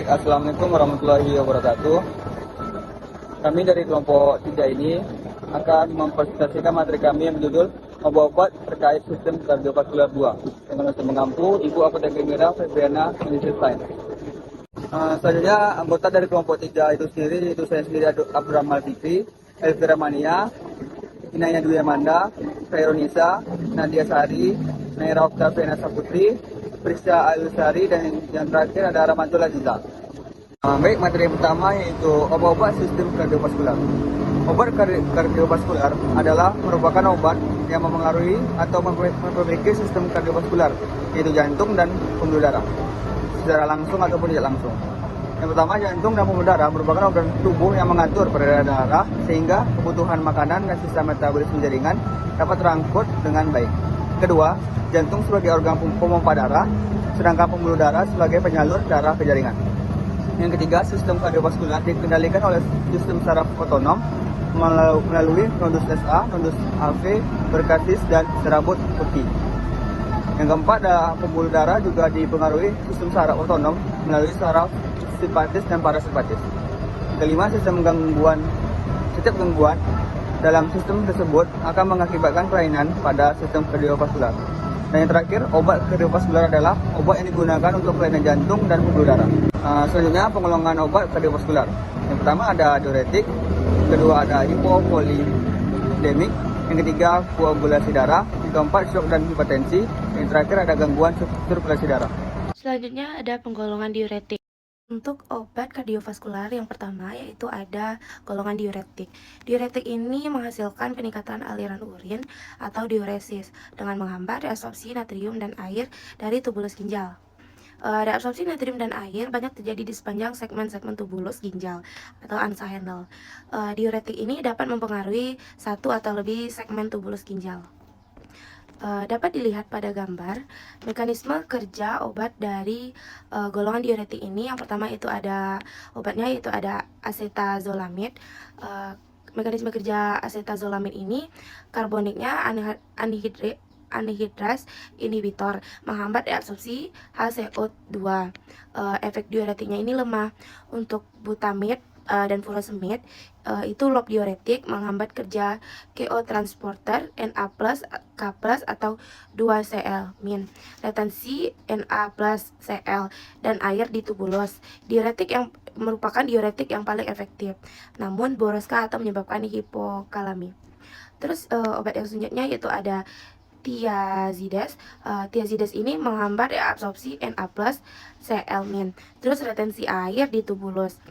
Baik, Assalamualaikum warahmatullahi wabarakatuh. Kami dari kelompok 3 ini akan mempresentasikan materi kami yang berjudul obat-obat terkait sistem kardiovaskular 2 dengan unsur mengampu Ibu Apoteker Merah Febriana Medicine. Selanjutnya anggota dari kelompok 3 itu sendiri, yaitu saya sendiri Abdurrahman Fikri, Elvira Mania, Inaya Dwi Amanda, Khairunisa, Nadia Sari, Naira Octaviana Saputri, Prisca Alusari, dan yang terakhir ada Rahmatul Aziza. Baik, materi yang pertama yaitu obat-obat sistem kardiovaskular. Obat kardiovaskular adalah merupakan obat yang memengaruhi atau memperbaiki sistem kardiovaskular, yaitu jantung dan pembuluh darah, secara langsung ataupun tidak langsung. Yang pertama, jantung dan pembuluh darah merupakan organ tubuh yang mengatur peredaran darah sehingga kebutuhan makanan dan sistem metabolisme jaringan dapat terangkut dengan baik. Kedua, jantung sebagai organ pemompa darah, sedangkan pembuluh darah sebagai penyalur darah ke jaringan. Yang ketiga, sistem kardiovaskular dikendalikan oleh sistem saraf otonom melalui nodus SA, nodus AV, berkasis, dan serabut putih. Yang keempat, pembuluh darah juga dipengaruhi sistem saraf otonom melalui saraf simpatis dan parasimpatis. Kelima, setiap gangguan dalam sistem tersebut akan mengakibatkan kelainan pada sistem kardiovaskular. Dan yang terakhir, obat kardiovaskular adalah obat yang digunakan untuk kelainan jantung dan pembuluh darah. Selanjutnya, penggolongan obat kardiovaskular. Yang pertama ada diuretik, kedua ada hipovolemik, yang ketiga koagulasi darah, yang keempat shock dan hipertensi, yang terakhir ada gangguan sirkulasi darah. Selanjutnya ada penggolongan diuretik. Untuk obat kardiovaskular yang pertama yaitu ada golongan diuretik. Diuretik ini menghasilkan peningkatan aliran urin atau diuresis dengan menghambat reabsorpsi natrium dan air dari tubulus ginjal. Reabsorpsi natrium dan air banyak terjadi di sepanjang segmen-segmen tubulus ginjal atau ansa-handle. Diuretik ini dapat mempengaruhi satu atau lebih segmen tubulus ginjal. Dapat dilihat pada gambar mekanisme kerja obat dari golongan diuretik ini. Yang pertama itu ada obatnya, yaitu ada acetazolamid. Mekanisme kerja acetazolamid ini karboniknya anhidras inhibitor, menghambat reabsorpsi HCO2. Efek diuretiknya ini lemah. Untuk butamid dan furosemid itu lob diuretik, menghambat kerja KO transporter Na+, K+, atau 2Cl-min, retensi Na+, Cl, dan air di tubulus. Diuretik yang merupakan diuretik yang paling efektif, namun boros atau menyebabkan hipokalami. Terus obat yang selanjutnya yaitu ada thiazides. Thiazides ini menghambat reabsorpsi Na+, Cl-min, terus retensi air di tubulus.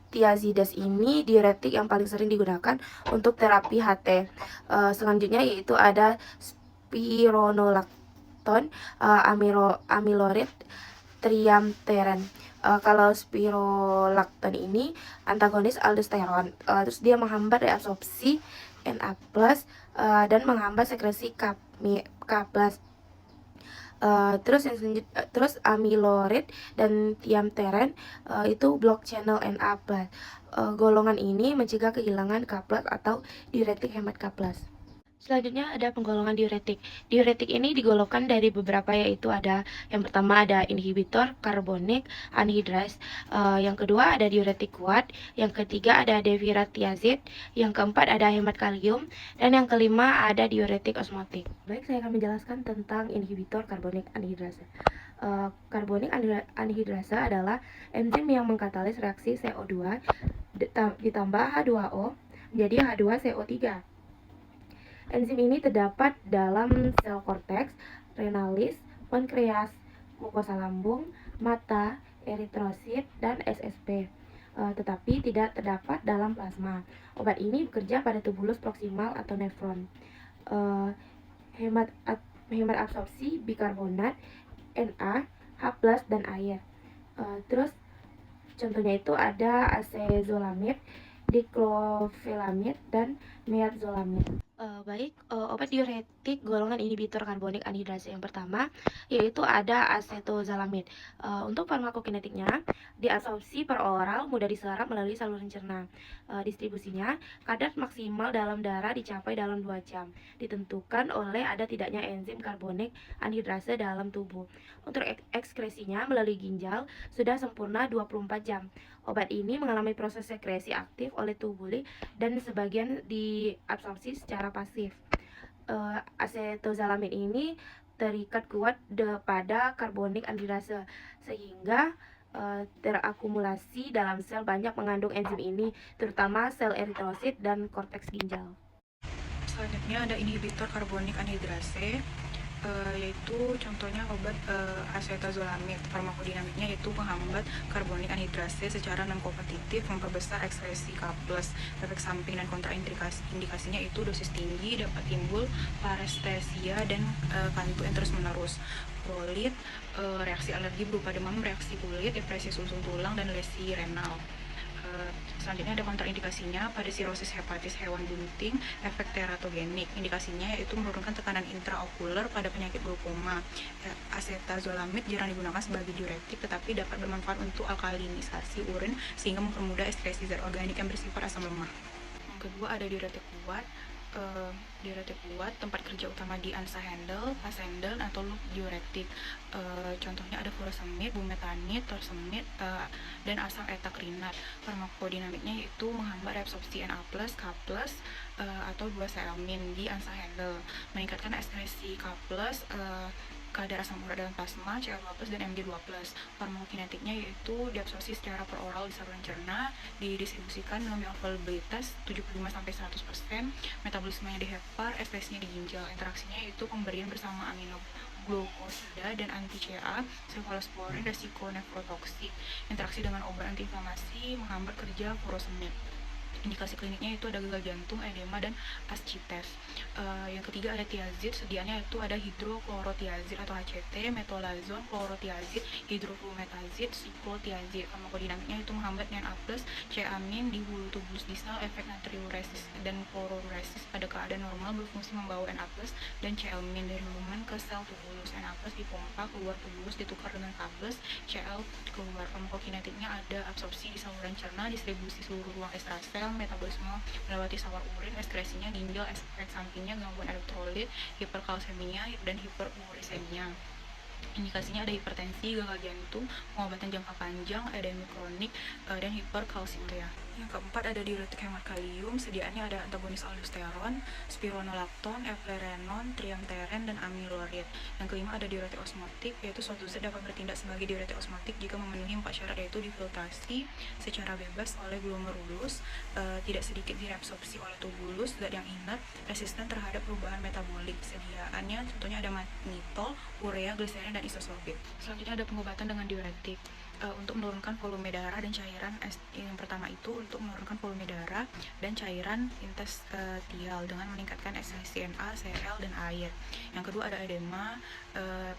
Thiazides ini diuretik yang paling sering digunakan untuk terapi HT. Selanjutnya yaitu ada spironolakton, amilorid, triamteren. Kalau spirolakton ini antagonis aldosteron, terus dia menghambat reabsorpsi Na+, dan menghambat sekresi K+. Terus amiloid dan tiamteren itu blok channel Na+. Golongan ini mencegah kehilangan K+ atau diuretik hemat K+. Selanjutnya ada penggolongan diuretik. Diuretik ini digolongkan dari beberapa, yaitu ada yang pertama ada inhibitor karbonik anhidras, yang kedua ada diuretik kuat, yang ketiga ada devirathiazid, yang keempat ada hemat kalium, dan yang kelima ada diuretik osmotik. Baik, saya akan menjelaskan tentang inhibitor karbonik anhidrasa. Karbonik anhidrasa adalah enzim yang mengkatalis reaksi CO2 ditambah H2O menjadi H2CO3. Enzim ini terdapat dalam sel korteks, renalis, pankreas, mukosa lambung, mata, eritrosit, dan SSP, tetapi tidak terdapat dalam plasma. Obat ini bekerja pada tubulus proksimal atau nefron. Hemat absorpsi bikarbonat, Na, H+, dan air. Terus contohnya itu ada acezolamid, diclofenalamid, dan meazolamid. Obat diuretik golongan inhibitor karbonik anhidrasa yang pertama yaitu ada acetazolamid. Untuk farmakokinetiknya, diabsorpsi per oral, mudah diserap melalui saluran cerna. Distribusinya, kadar maksimal dalam darah dicapai dalam 2 jam, ditentukan oleh ada tidaknya enzim karbonik anhidrasa dalam tubuh. Untuk ekskresinya melalui ginjal sudah sempurna 24 jam. Obat ini mengalami proses sekresi aktif oleh tubuh dan sebagian diabsorpsi secara pasif. Acetazolamid ini terikat kuat pada karbonik anhidrasa sehingga terakumulasi dalam sel banyak mengandung enzim ini, terutama sel eritrosit dan korteks ginjal. Selanjutnya ada inhibitor karbonik anhidrase, yaitu contohnya obat acetazolamid. Farmakodinamiknya yaitu menghambat karbonik anhidrase secara non-kompetitif, memperbesar ekskresi K+. Efek samping dan kontraindikasinya itu dosis tinggi, dapat timbul parestesia dan kantuk yang terus-menerus, polit, reaksi alergi berupa demam, reaksi kulit, depresi sumsum tulang, dan lesi renal. Selanjutnya ada kontraindikasinya pada sirosis hepatis hewan bunting, efek teratogenik. Indikasinya yaitu menurunkan tekanan intraokuler pada penyakit glaukoma. Acetazolamid jarang digunakan sebagai diuretik, tetapi dapat bermanfaat untuk alkalinisasi urin sehingga mempermudah ekskresi zat organik yang bersifat asam lemak. Yang kedua ada diuretik kuat. Diuretik kuat tempat kerja utama di ANSA handle, pasendel, atau loop diuretik. Contohnya ada furosemid, bumetanid, torsemid, dan asam etakrinat. Farmakodinamiknya yaitu menghambat reabsorpsi Na+, K+, atau 2-seelmin di ANSA handle, meningkatkan ekskresi K+, kadar asam urat dalam plasma, Cl2+, dan Mg2+. Farmakokinetiknya yaitu diabsorpsi secara per oral di saluran cerna, didistribusikan dengan bioavailabilitas 75-100%, metabolismenya di hepar, ekspresinya di ginjal. Interaksinya yaitu pemberian bersama aminoglucosida dan anti-CA, cefalosporin, resiko nefrotoksik. Interaksi dengan obat antiinflamasi, menghambat kerja furosemid. Indikasi kliniknya itu ada gagal jantung, edema, dan ascites. Yang ketiga ada tiazid, sediaannya itu ada hidroklorotiazid atau HCT, metolazon, klorotiazid, hidroflumetazid, siklotiazid. Farmakodinamiknya itu menghambat NA+, C-amin di hulu tubulus distal, efek natriuresis dan kloruresis pada keadaan normal berfungsi membawa NA+, dan C-amin dari lumen ke sel tubulus. NA+ dipompa keluar tubulus ditukar dengan K+, Cl keluar. Farmakokinetiknya ada absorpsi di saluran cerna, distribusi seluruh ruang ekstrasel, metabolisme melewati sawar urin, ekskresinya ginjal, efek sampingnya gangguan elektrolit, hiperkalsemia, dan hiperurisemia. Indikasinya ada hipertensi, gagal jantung, pengobatan jangka panjang, edema kronik, dan hiperkalsiuria. Yang keempat ada diuretik hemat kalium, sediaannya ada antagonis aldosteron, spironolakton, eflerenon, triamteren, dan amilorid. Yang kelima ada diuretik osmotik, yaitu suatu zat dapat bertindak sebagai diuretik osmotik jika memenuhi 4 syarat, yaitu difiltrasi secara bebas oleh glomerulus, tidak sedikit direabsorpsi oleh tubulus, zat yang inert, resisten terhadap perubahan metabolik. Sediaannya contohnya ada mannitol, urea, gliserin, dan isosorbit. Selanjutnya ada pengobatan dengan diuretik untuk menurunkan volume darah dan cairan. Yang pertama itu untuk menurunkan volume darah dan cairan intestinal dengan meningkatkan ekskresi Na, Cl, dan air. Yang kedua ada edema,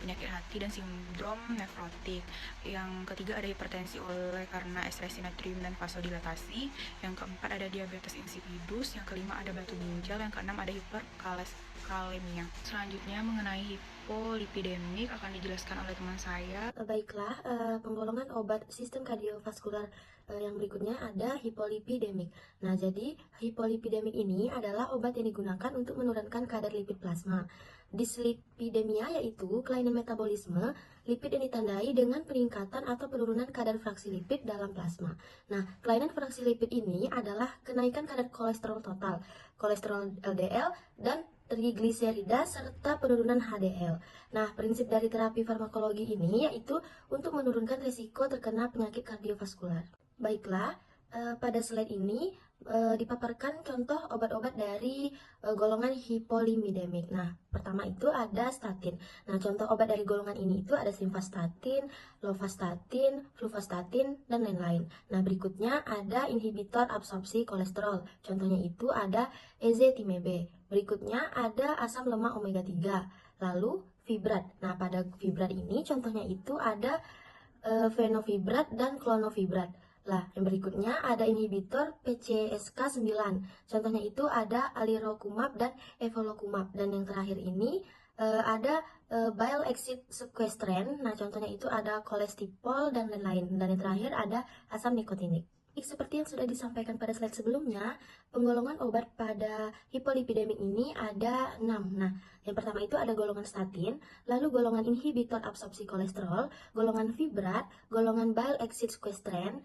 penyakit hati, dan sindrom nefrotik. Yang ketiga ada hipertensi oleh karena ekskresi natrium dan vasodilatasi. Yang keempat ada diabetes insipidus. Yang kelima ada batu ginjal. Yang keenam ada hiperkalemia. Selanjutnya mengenai hipolipidemik akan dijelaskan oleh teman saya. Baiklah, penggolongan obat sistem kardiovaskular yang berikutnya ada hipolipidemik. Nah, jadi hipolipidemik ini adalah obat yang digunakan untuk menurunkan kadar lipid plasma. Dislipidemia yaitu kelainan metabolisme lipid yang ditandai dengan peningkatan atau penurunan kadar fraksi lipid dalam plasma. Nah, kelainan fraksi lipid ini adalah kenaikan kadar kolesterol total, kolesterol LDL, dan trigliserida serta penurunan HDL. Nah, prinsip dari terapi farmakologi ini yaitu untuk menurunkan risiko terkena penyakit kardiovaskular. Baiklah, pada slide ini dipaparkan contoh obat-obat dari golongan hipolipidemik. Nah, pertama itu ada statin. Nah, contoh obat dari golongan ini itu ada simvastatin, lovastatin, fluvastatin, dan lain-lain. Nah, berikutnya ada inhibitor absorpsi kolesterol. Contohnya itu ada ezetimibe. Berikutnya ada asam lemak omega 3. Lalu fibrat. Nah, pada fibrat ini contohnya itu ada fenofibrat dan klonofibrat. Lah, yang berikutnya ada inhibitor PCSK9. Contohnya itu ada alirocumab dan evolocumab. Dan yang terakhir ini ada bile exit sequestran. Nah, contohnya itu ada kolesterol dan lain-lain. Dan yang terakhir ada asam nikotinik. Seperti yang sudah disampaikan pada slide sebelumnya, penggolongan obat pada hipolipidemik ini ada 6. Nah, yang pertama itu ada golongan statin, lalu golongan inhibitor absorpsi kolesterol, golongan fibrat, golongan bile exit sequestran,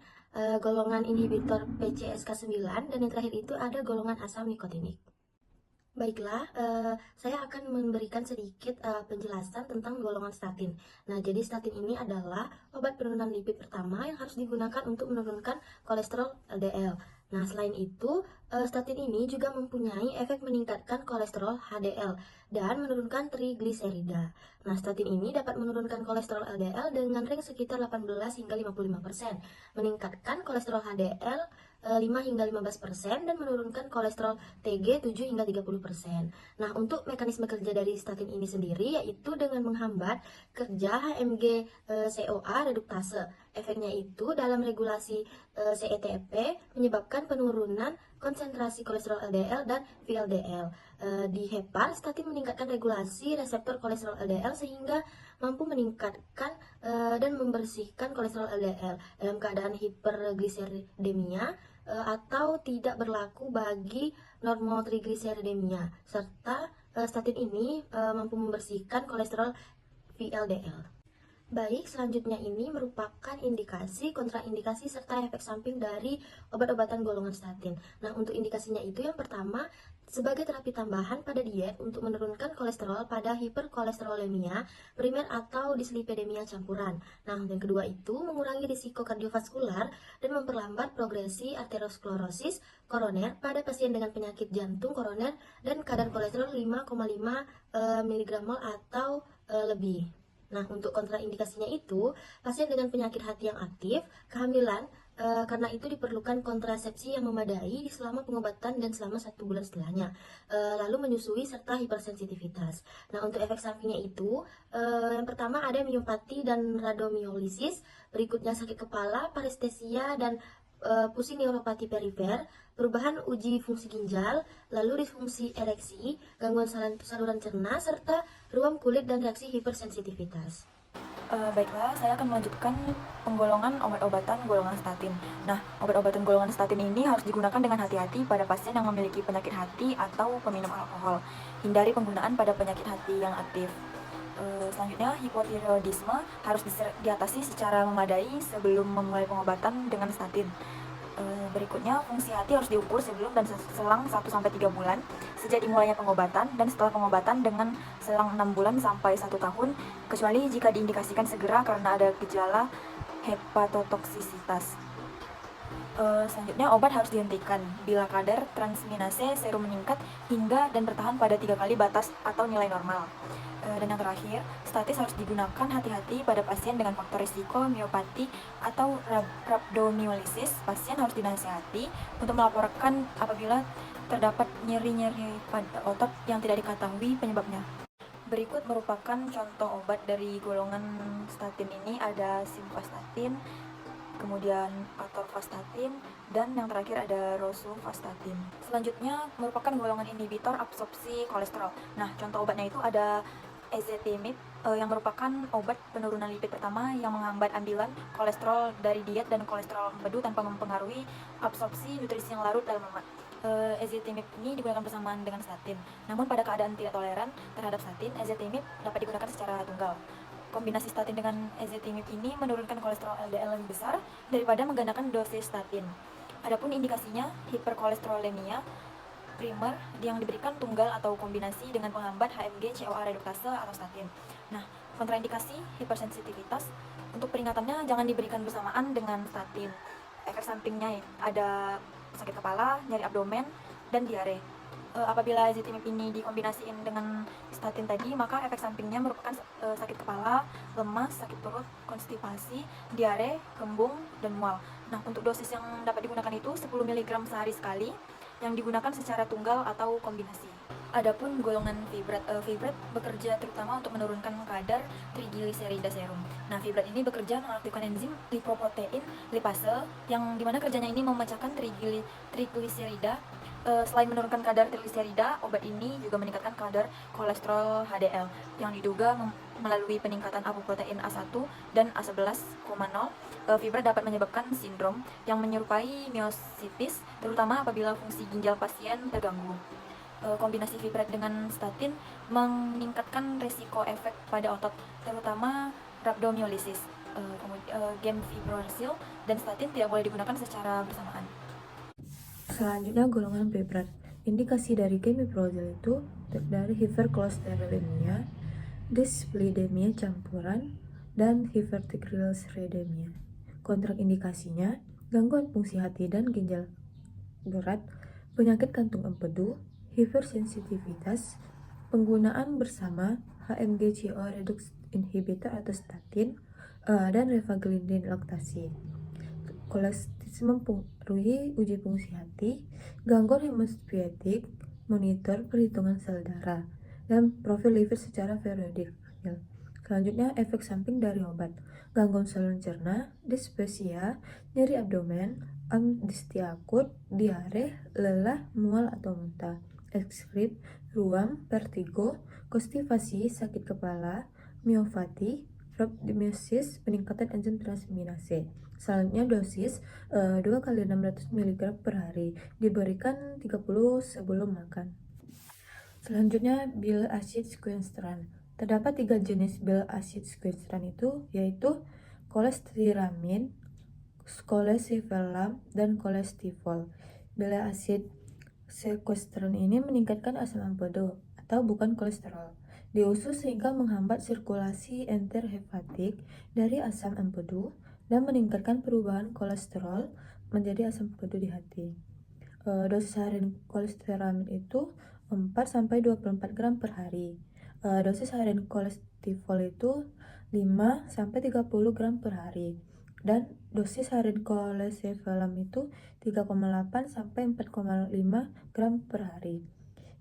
golongan inhibitor PCSK9, dan yang terakhir itu ada golongan asam nikotinik. Baiklah, saya akan memberikan sedikit penjelasan tentang golongan statin. Nah, jadi statin ini adalah obat penurunan lipid pertama yang harus digunakan untuk menurunkan kolesterol LDL. Nah, selain itu, statin ini juga mempunyai efek meningkatkan kolesterol HDL dan menurunkan trigliserida. Nah, statin ini dapat menurunkan kolesterol LDL dengan range sekitar 18 hingga 55%, meningkatkan kolesterol HDL 5 hingga 15% dan menurunkan kolesterol TG 7 hingga 30%. Nah, untuk mekanisme kerja dari statin ini sendiri yaitu dengan menghambat kerja HMG CoA reduktase. Efeknya itu dalam regulasi CETP menyebabkan penurunan konsentrasi kolesterol LDL dan VLDL. Di hepar, statin meningkatkan regulasi reseptor kolesterol LDL sehingga mampu meningkatkan dan membersihkan kolesterol LDL dalam keadaan hipergliseridemia atau tidak berlaku bagi normotrigliseridemia, serta statin ini mampu membersihkan kolesterol VLDL. Baik, selanjutnya ini merupakan indikasi, kontraindikasi, serta efek samping dari obat-obatan golongan statin. Nah, untuk indikasinya itu yang pertama, sebagai terapi tambahan pada diet untuk menurunkan kolesterol pada hiperkolesterolemia primer atau dislipidemia campuran. Nah, yang kedua itu mengurangi risiko kardiovaskular dan memperlambat progresi arteriosklerosis koroner pada pasien dengan penyakit jantung koroner dan kadar kolesterol 5,5 mg atau lebih. Nah, untuk kontraindikasinya itu, pasien dengan penyakit hati yang aktif, kehamilan, karena itu diperlukan kontrasepsi yang memadai selama pengobatan dan selama 1 bulan setelahnya, lalu menyusui serta hipersensitivitas. Nah, untuk efek sampingnya itu, yang pertama ada miopati dan radomiolisis, berikutnya sakit kepala, parestesia, dan pusing neuropati perifer, perubahan uji fungsi ginjal, lalu disfungsi ereksi, gangguan saluran cerna, serta ruam kulit dan reaksi hipersensitivitas. Baiklah, saya akan melanjutkan penggolongan obat-obatan golongan statin. Nah, obat-obatan golongan statin ini harus digunakan dengan hati-hati pada pasien yang memiliki penyakit hati atau peminum alkohol. Hindari penggunaan pada penyakit hati yang aktif. Selanjutnya, hipotiroidisme harus diatasi secara memadai sebelum memulai pengobatan dengan statin. Berikutnya, fungsi hati harus diukur sebelum dan selang 1-3 bulan sejak dimulainya pengobatan dan setelah pengobatan dengan selang 6 bulan sampai 1 tahun, kecuali jika diindikasikan segera karena ada gejala hepatotoksisitas. Selanjutnya, obat harus dihentikan bila kadar transminase serum meningkat hingga dan bertahan pada 3 kali batas atau nilai normal. Dan yang terakhir, statis harus digunakan hati-hati pada pasien dengan faktor risiko miopati atau rhabdomyolysis. Pasien harus dinasihati untuk melaporkan apabila terdapat nyeri-nyeri pada otot yang tidak diketahui penyebabnya. Berikut merupakan contoh obat dari golongan statin ini, ada simvastatin, kemudian atorvastatin, dan yang terakhir ada rosuvastatin. Selanjutnya merupakan golongan inhibitor absorpsi kolesterol. Nah, contoh obatnya itu ada ezetimibe yang merupakan obat penurunan lipid pertama yang menghambat ambilan kolesterol dari diet dan kolesterol empedu tanpa mempengaruhi absorpsi nutrisi yang larut dalam lemak. Ezetimibe ini digunakan bersamaan dengan statin. Namun pada keadaan tidak toleran terhadap statin, ezetimibe dapat digunakan secara tunggal. Kombinasi statin dengan ezetimibe ini menurunkan kolesterol LDL lebih besar daripada menggandakan dosis statin. Adapun indikasinya hiperkolesterolemia primer yang diberikan tunggal atau kombinasi dengan penghambat HMG CoA reduktase atau statin. Nah, kontraindikasi hipersensitivitas, untuk peringatannya jangan diberikan bersamaan dengan statin. Efek sampingnya ada sakit kepala, nyeri abdomen, dan diare. Apabila ezetimibe ini dikombinasikan dengan statin tadi, maka efek sampingnya merupakan sakit kepala, lemas, sakit perut, konstipasi, diare, kembung, dan mual. Nah, untuk dosis yang dapat digunakan itu 10 mg sehari sekali, yang digunakan secara tunggal atau kombinasi. Adapun golongan fibrat, fibrat bekerja terutama untuk menurunkan kadar trigliserida serum. Nah, fibrat ini bekerja mengaktifkan enzim lipoprotein lipase yang dimana kerjanya ini memecahkan trigliserida. Selain menurunkan kadar trigliserida, obat ini juga meningkatkan kadar kolesterol HDL yang diduga melalui peningkatan apoprotein A1 dan A11,0. Fibrat dapat menyebabkan sindrom yang menyerupai myositis, terutama apabila fungsi ginjal pasien terganggu. Kombinasi fibrat dengan statin meningkatkan resiko efek pada otot, terutama rhabdomyolysis. Gemfibrozil dan statin tidak boleh digunakan secara bersamaan. Selanjutnya golongan fibrat. Indikasi dari gemfibrozil itu dari hiperkolesterolemia, dyslipidemia campuran, dan hipertriglyceridemia. Kontraindikasinya gangguan fungsi hati dan ginjal berat, penyakit kantung empedu, hipersensitivitas, penggunaan bersama HMG-CoA redox inhibitor atau statin, dan revagelin laktasi. Kolestis mempengaruhi uji fungsi hati, gangguan hemostatik, monitor perhitungan sel darah, dan profil liver secara periodik. Selanjutnya efek samping dari obat: gangguan saluran cerna, dispepsia, nyeri abdomen, amnestia akut, diare, lelah, mual atau muntah, ekskrim, ruam, vertigo, konstipasi, sakit kepala, miopati, rhabdomyolysis, peningkatan enzim transaminase. Selanjutnya dosis 2 kali 600 mg per hari, diberikan 30 sebelum makan. Selanjutnya bile acid sequestran. Terdapat 3 jenis bile acid sequestran itu, yaitu kolestiramin, kolesiferlam, dan kolestifol. Bile acid sequestran ini meningkatkan asam empedu atau bukan kolesterol di usus sehingga menghambat sirkulasi enterhepatik dari asam empedu dan meningkatkan perubahan kolesterol menjadi asam empedu di hati. Dosis harian kolestiramin itu 4-24 gram per hari. Dosis harian kolestifol itu 5-30 gram per hari. Dan dosis harian kolesiferlam itu 3,8-4,5 gram per hari.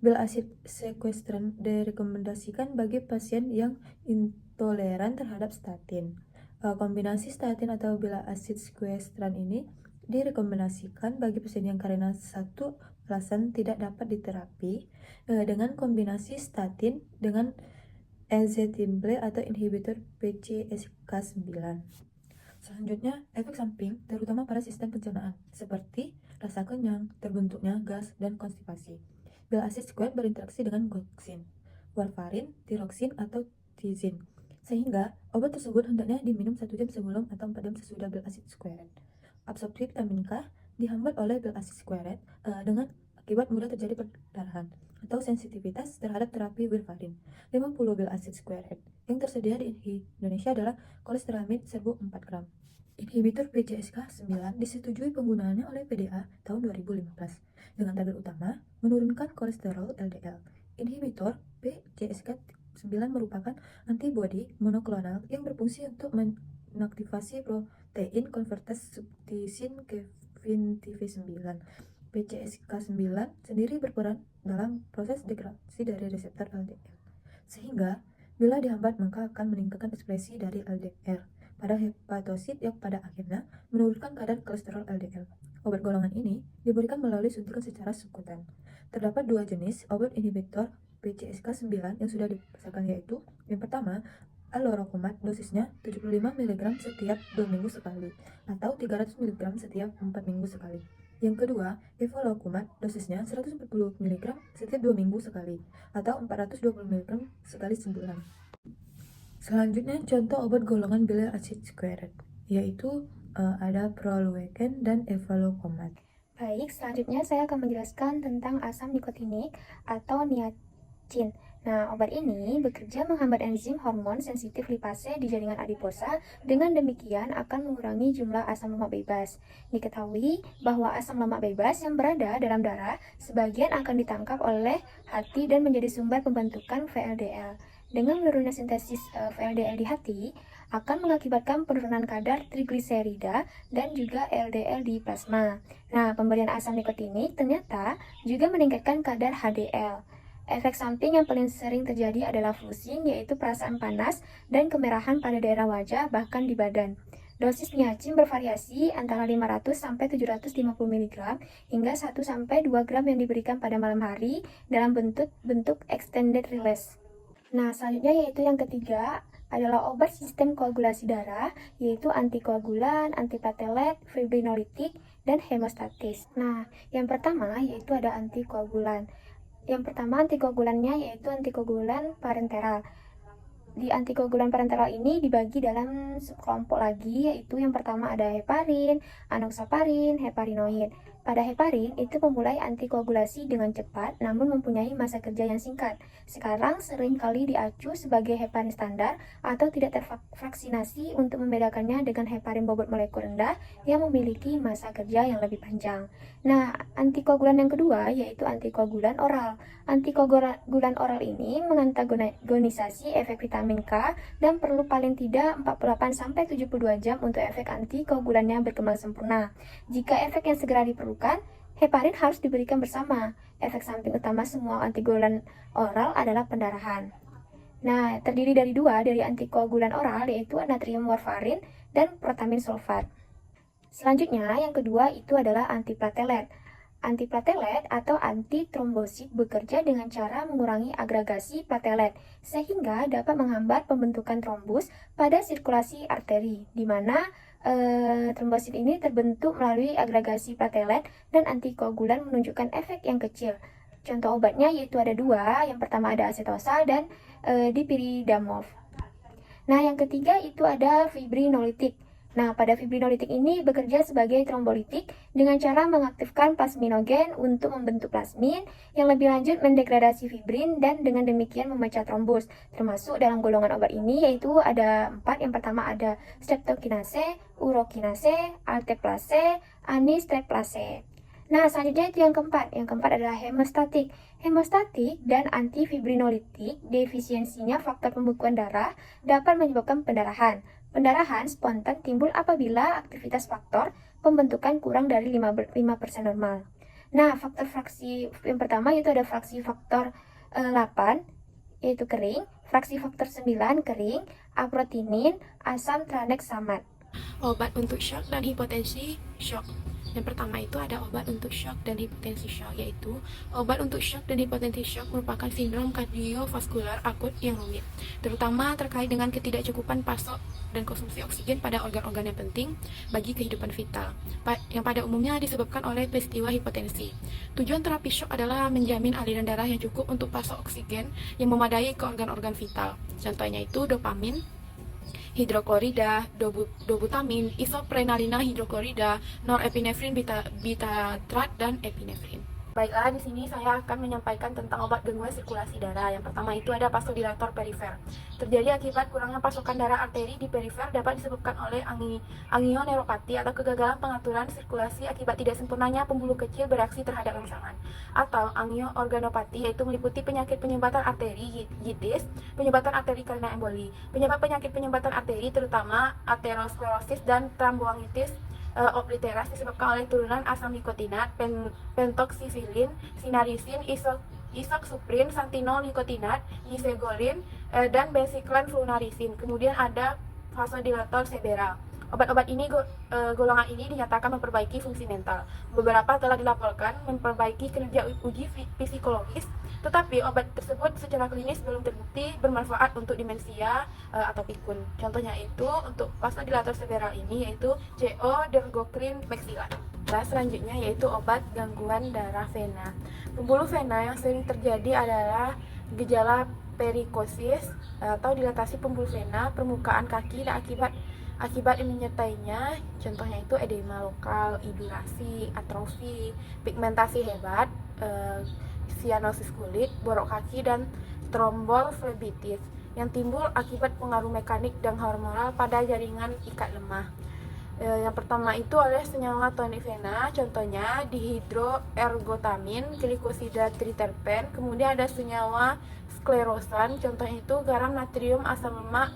Bile acid sequestran direkomendasikan bagi pasien yang intoleran terhadap statin. Kombinasi statin atau bile acid sequestran ini direkomendasikan bagi pasien yang karena satu alasan tidak dapat diterapi dengan kombinasi statin dengan ezetimibe atau inhibitor PCSK9. Selanjutnya, efek samping terutama pada sistem pencernaan seperti rasa kenyang, terbentuknya gas, dan konstipasi. Bile acid sequestran berinteraksi dengan goxin, warfarin, tiroksin, atau tizin, sehingga obat tersebut hendaknya diminum 1 jam sebelum atau 4 jam sesudah bile acid sequestran. Absorpsi vitamin K dihambat oleh bile acid sequestran dengan akibat mudah terjadi perdarahan atau sensitivitas terhadap terapi warfarin. 50 bile acid sequestran yang tersedia di Indonesia adalah kolestiramin 1000 4 gram. Inhibitor PCSK9 disetujui penggunaannya oleh FDA tahun 2015 dengan target utama menurunkan kolesterol LDL. Inhibitor PCSK9 merupakan antibodi monoklonal yang berfungsi untuk mengaktifasi protein konvertase subtisin ke VINTV9. PCSK9 sendiri berperan dalam proses degradasi dari reseptor LDL, sehingga bila dihambat maka akan meningkatkan ekspresi dari LDL pada hepatosit yang pada akhirnya menurunkan kadar kolesterol LDL. Obat golongan ini diberikan melalui suntikan secara subkutan. Terdapat 2 jenis obat inhibitor PCSK9 yang sudah dipasarkan, yaitu yang pertama allorakumat, dosisnya 75 mg setiap 2 minggu sekali atau 300 mg setiap 4 minggu sekali. Yang kedua, evolocumab, dosisnya 140 mg setiap 2 minggu sekali atau 420 mg sekali sebulan. Selanjutnya contoh obat golongan bile acid sequestran, yaitu ada proluecan dan evolocumab. Baik, selanjutnya saya akan menjelaskan tentang asam nikotinik atau niacin. Nah, obat ini bekerja menghambat enzim hormon sensitif lipase di jaringan adiposa, dengan demikian akan mengurangi jumlah asam lemak bebas. Diketahui bahwa asam lemak bebas yang berada dalam darah sebagian akan ditangkap oleh hati dan menjadi sumber pembentukan VLDL. Dengan menurunnya sintesis VLDL di hati, akan mengakibatkan penurunan kadar trigliserida dan juga LDL di plasma. Nah, pemberian asam nikotinik ternyata juga meningkatkan kadar HDL. Efek samping yang paling sering terjadi adalah flushing, yaitu perasaan panas dan kemerahan pada daerah wajah, bahkan di badan. Dosis niacin bervariasi antara 500 sampai 750 mg hingga 1 sampai 2 gram yang diberikan pada malam hari dalam bentuk extended release. Nah, selanjutnya yaitu yang ketiga adalah obat sistem koagulasi darah, yaitu antikoagulan, antiplatelet, fibrinolitik, dan hemostatis. Nah, yang pertama yaitu ada antikoagulan. Yang pertama antikoagulannya yaitu antikoagulan parenteral. Di antikoagulan parenteral ini dibagi dalam subkelompok lagi, yaitu yang pertama ada heparin, anoxaparin, heparinoid. Pada heparin itu memulai antikoagulasi dengan cepat namun mempunyai masa kerja yang singkat. Sekarang sering kali diacu sebagai heparin standar atau tidak tervaksinasi untuk membedakannya dengan heparin bobot molekul rendah yang memiliki masa kerja yang lebih panjang. Nah, antikoagulan yang kedua yaitu antikoagulan oral. Antikoagulan oral ini mengantagonisasi efek vitamin K dan perlu paling tidak 48-72 jam untuk efek antikoagulannya berkembang sempurna. Jika efek yang segera diperlukan, heparin harus diberikan bersama. Efek samping utama semua antikoagulan oral adalah pendarahan. Nah, terdiri dari dua dari antikoagulan oral, yaitu natrium warfarin dan protamin sulfat. Selanjutnya, yang kedua itu adalah antiplatelet. Antiplatelet atau antitrombosit bekerja dengan cara mengurangi agregasi platelet sehingga dapat menghambat pembentukan trombus pada sirkulasi arteri, di mana trombosit ini terbentuk melalui agregasi platelet dan antikoagulan menunjukkan efek yang kecil. Contoh obatnya yaitu ada dua, yang pertama ada acetosa dan dipiridamov. Nah, yang ketiga itu ada fibrinolitik. Nah, pada fibrinolitik ini bekerja sebagai trombolitik dengan cara mengaktifkan plasminogen untuk membentuk plasmin, yang lebih lanjut mendegradasi fibrin dan dengan demikian memecah trombus. Termasuk dalam golongan obat ini yaitu ada 4. Yang pertama ada streptokinase, urokinase, alteplase, anistreptase. Nah, selanjutnya itu yang keempat. Yang keempat adalah hemostatik. Hemostatik dan antifibrinolitik defisiensinya faktor pembekuan darah dapat menyebabkan pendarahan. Pendarahan spontan timbul apabila aktivitas faktor pembentukan kurang dari 5% normal. Nah, faktor fraksi yang pertama yaitu ada fraksi faktor 8 yaitu kering, fraksi faktor 9 kering, aprotinin, asam tranexamat. Obat untuk shock dan hipotensi shock. Yang pertama itu ada obat untuk shock dan hipotensi shock, yaitu obat untuk shock dan hipotensi shock merupakan sindrom kardiovaskular akut yang rumit, terutama terkait dengan ketidakcukupan pasok dan konsumsi oksigen pada organ-organ yang penting bagi kehidupan vital, yang pada umumnya disebabkan oleh peristiwa hipotensi. Tujuan terapi shock adalah menjamin aliran darah yang cukup untuk pasok oksigen yang memadai ke organ-organ vital. Contohnya itu dopamin, hidroklorida, dobutamin, isoprenalina hidroklorida, norepinefrin, bitatrat, dan epinefrin. Baiklah, di sini saya akan menyampaikan tentang obat gangguan sirkulasi darah. Yang pertama itu ada vasodilator perifer. Terjadi akibat kurangnya pasokan darah arteri di perifer dapat disebabkan oleh angioneuropati atau kegagalan pengaturan sirkulasi akibat tidak sempurnanya pembuluh kecil bereaksi terhadap rangsangan, atau angioorganopati, yaitu meliputi penyakit penyumbatan arteri yitis, penyumbatan arteri karena emboli. Penyebab penyakit penyumbatan arteri terutama aterosklerosis dan thromboangitis obliteras disebabkan oleh turunan asam nikotinat, pentoksifilin, sinarisin, isoxsuprin, santinol-nikotinat, nisegolin, dan besiklan flunarisin. Kemudian ada vasodilator sebera. Obat-obat ini golongan ini dinyatakan memperbaiki fungsi mental. Beberapa telah dilaporkan memperbaiki kinerja uji psikologis, tetapi obat tersebut secara klinis belum terbukti bermanfaat untuk demensia atau pikun. Contohnya itu untuk vasodilator sebera ini yaitu J-O-dergocrin mexilat. Nah, selanjutnya yaitu obat gangguan darah vena. Pembuluh vena yang sering terjadi adalah gejala perikosis atau dilatasi pembuluh vena permukaan kaki dan akibat yang menyertainya, contohnya itu edema lokal, idurasi, atrofi, pigmentasi hebat, sianosis kulit, borok kaki, dan tromboflebitis yang timbul akibat pengaruh mekanik dan hormonal pada jaringan ikat lemah. Yang pertama itu adalah senyawa tonik vena, contohnya dihidroergotamin, glikosida triterpen. Kemudian ada senyawa sklerosan, contohnya itu garam natrium asam lemak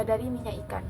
dari minyak ikan.